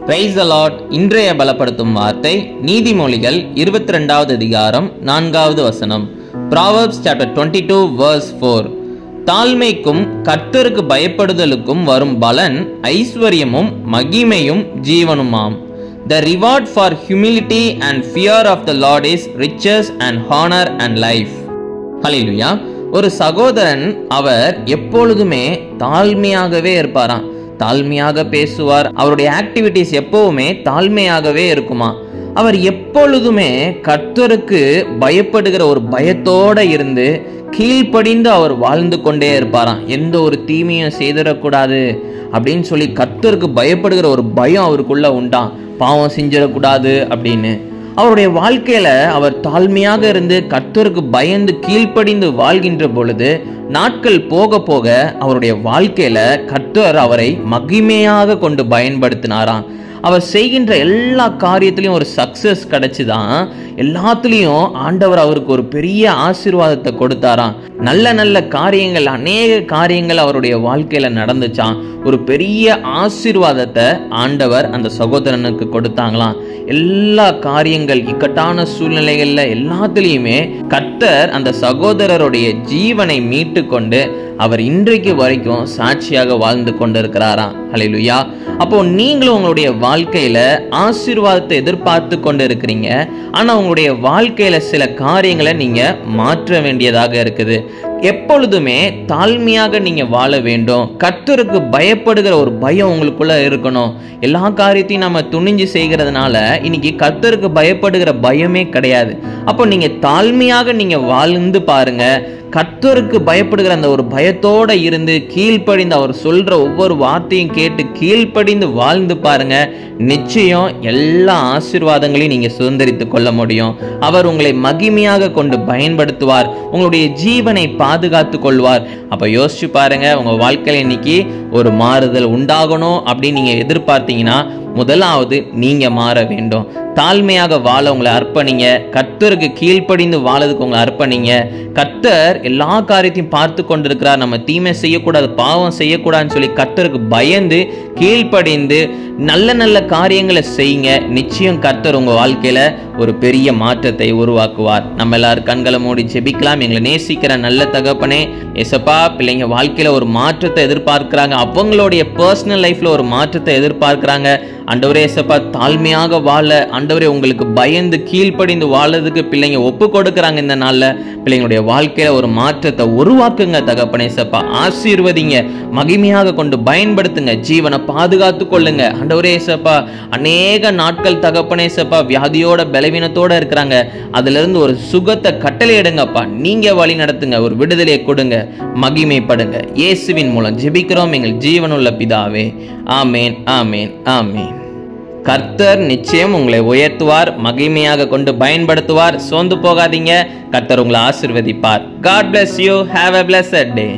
Praise the Lord. இன்றைய பலப்படுத்தும் வார்த்தை நீதிமொழிகள் 22வது அதிகாரம் 4வது வசனம். Proverbs chapter 22 verse 4. தாழ்மைக்கும் கர்த்தருக்கு பயப்படுதலுக்கும் வரும் பலன் ஐஸ்வர்யமும் மகிமையும் ஜீவனுமாம். The reward for humility and fear of the Lord is riches and honor and life. ஹல்லேலூயா. ஒரு சகோதரன் அவர் எப்பொழுதுமே தாழ்மையாகவே இருப்பாராம். தாழ்மையாக பேசுவார். அவருடைய ஆக்டிவிட்டிஸ் எப்பவுமே தாழ்மையாகவே இருக்குமா. அவர் எப்பொழுதுமே கர்த்தருக்கு பயப்படுகிற ஒரு பயத்தோட இருந்து கீழ்ப்படிந்து அவர் வாழ்ந்து கொண்டே இருப்பாராம். எந்த ஒரு தீமையும் செய்திடக்கூடாது அப்படின்னு சொல்லி கர்த்தருக்கு பயப்படுகிற ஒரு பயம் அவருக்குள்ள உண்டாம். பாவம் செஞ்சிடக்கூடாது அப்படின்னு அவருடைய வாழ்க்கையில அவர் தாழ்மையாக இருந்து கர்த்தருக்கு பயந்து கீழ்ப்படிந்து வாழ்கின்ற பொழுது நாட்கள் போக போக அவருடைய வாழ்க்கையில கர்த்தர் அவரை மகிமையாக கொண்டு பயன்படுத்தினாராம். அவர் செய்கின்ற எல்லா காரியத்திலையும் ஒரு சக்சஸ் கிடைச்சுதான். எல்லாத்துலேயும் ஆண்டவர் அவருக்கு ஒரு பெரிய ஆசீர்வாதத்தை கொடுத்தாராம். நல்ல நல்ல காரியங்கள், அநேக காரியங்கள் அவருடைய வாழ்க்கையில நடந்துச்சான். ஒரு பெரிய ஆசீர்வாதத்தை ஆண்டவர் அந்த சகோதரனுக்கு கொடுத்தாங்களாம். எல்லா காரியங்கள், இக்கட்டான சூழ்நிலைகள்ல எல்லாத்துலேயுமே கர்த்தர் அந்த சகோதரருடைய ஜீவனை மீட்டு கொண்டு அவர் இன்றைக்கு வரைக்கும் சாட்சியாக வாழ்ந்து கொண்டிருக்கிறாராம். ஹல்லேலூயா. அப்போ நீங்களும் உங்களுடைய வாழ்க்கையில ஆசீர்வாதத்தை எதிர்பார்த்து கொண்டு இருக்கிறீங்க. ஆனா உங்களுடைய வாழ்க்கையில சில காரியங்களை நீங்க மாற்ற வேண்டியதாக இருக்குது. எப்பொழுதுமே தாழ்மையாக நீங்க வாழ வேண்டும். கர்த்தருக்கு பயப்படுகிற ஒரு பயம் உங்களுக்குள்ள இருக்கணும். எல்லா காரியத்தையும் நம்ம துணிஞ்சு செய்கிறதுனால இன்னைக்கு கர்த்தருக்கு பயப்படுகிற பயமே கிடையாது. அப்போ நீங்க தாழ்மையாக நீங்க வாழ்ந்து பாருங்க. கர்த்தருக்கு பயப்படுகிற அந்த ஒரு பயத்தோட இருந்து கீழ்ப்படிந்து அவர் சொல்ற ஒவ்வொரு வார்த்தையும் கேட்டு கீழ்ப்படிந்து வாழ்ந்து பாருங்க. நிச்சயம் எல்லா ஆசீர்வாதங்களையும் நீங்க சுதந்திரித்து கொள்ள முடியும். அவர் உங்களை மகிமையாக கொண்டு பயன்படுத்துவார். உங்களுடைய ஜீவனை பாதுகாத்து கொள்வார். அப்ப யோசிச்சு பாருங்க, உங்க வாழ்க்கையில இன்னைக்கு ஒரு மாறுதல் உண்டாகணும் அப்படின்னு நீங்க எதிர்பார்த்தீங்கன்னா முதலாவது நீங்க மாற வேண்டும். தாழ்மையாக வாழ உங்களை அர்ப்பணிங்க. கர்த்தருக்கு கீழ்ப்படிந்து வாழறதுக்கு உங்களை அர்ப்பணிங்க. கர்த்தர் எல்லா காரியத்தையும் பார்த்து கொண்டிருக்கிறார். நம்ம தீமை செய்யக்கூடாது, பாவம் செய்யக்கூடாதுன்னு சொல்லி கர்த்தருக்கு பயந்து கீழ்ப்படிந்து நல்ல நல்ல காரியங்களை செய்யுங்க. நிச்சயம் கர்த்தர் உங்க வாழ்க்கையில ஒரு பெரிய மாற்றத்தை உருவாக்குவார். நம்ம எல்லாரும் கண்களை மூடி ஜெபிக்கலாம். எங்களை நேசிக்கிற நல்ல தகப்பனே, ஏசப்பா, பிள்ளைங்க வாழ்க்கையில ஒரு மாற்றத்தை எதிர்பார்க்கிறாங்க. அவங்களுடைய பர்சனல் லைஃப்ல ஒரு மாற்றத்தை எதிர்பார்க்கிறாங்க. ஆண்டவரே ஏசப்பா, தாழ்மையாக வாழ ஆண்டவரே உங்களுக்கு பயந்து கீழ்ப்படிந்து வாழறதுக்கு பிள்ளைங்க ஒப்பு கொடுக்குறாங்க. இந்த நாள்ல பிள்ளைங்களுடைய வாழ்க்கையில ஒரு மாற்றத்தை உருவாக்குங்க தகப்பனே ஏசப்பா. ஆசீர்வதிங்க, மகிமையாக கொண்டு பயன்படுத்துங்க, ஜீவனை பாதுகாத்து கொள்ளுங்க. ஆண்டவரே ஏசப்பா, அநேக நாட்கள் தகப்பனே ஏசப்பா வியாதியோட பலவீனத்தோட இருக்கிறாங்க. அதுல இருந்து ஒரு சுகத்தை கட்டளை எடுங்கப்பா. நீங்க வழி நடத்துங்க, ஒரு விடுதலையை கொடுங்க, மகிமைப்படுங்க. இயேசுவின் மூலம் ஜெபிக்கிறோம் எங்கள் ஜீவனுள்ள பிதாவே. ஆமேன், ஆமேன், ஆமேன். கர்த்தர் நிச்சயம் உங்களை உயர்த்துவார், மகிமையாக கொண்டு பயன்படுத்துவார். சோர்ந்து போகாதீங்க. கர்த்தர் உங்களை ஆசீர்வதிப்பார். God bless you. Have a blessed day.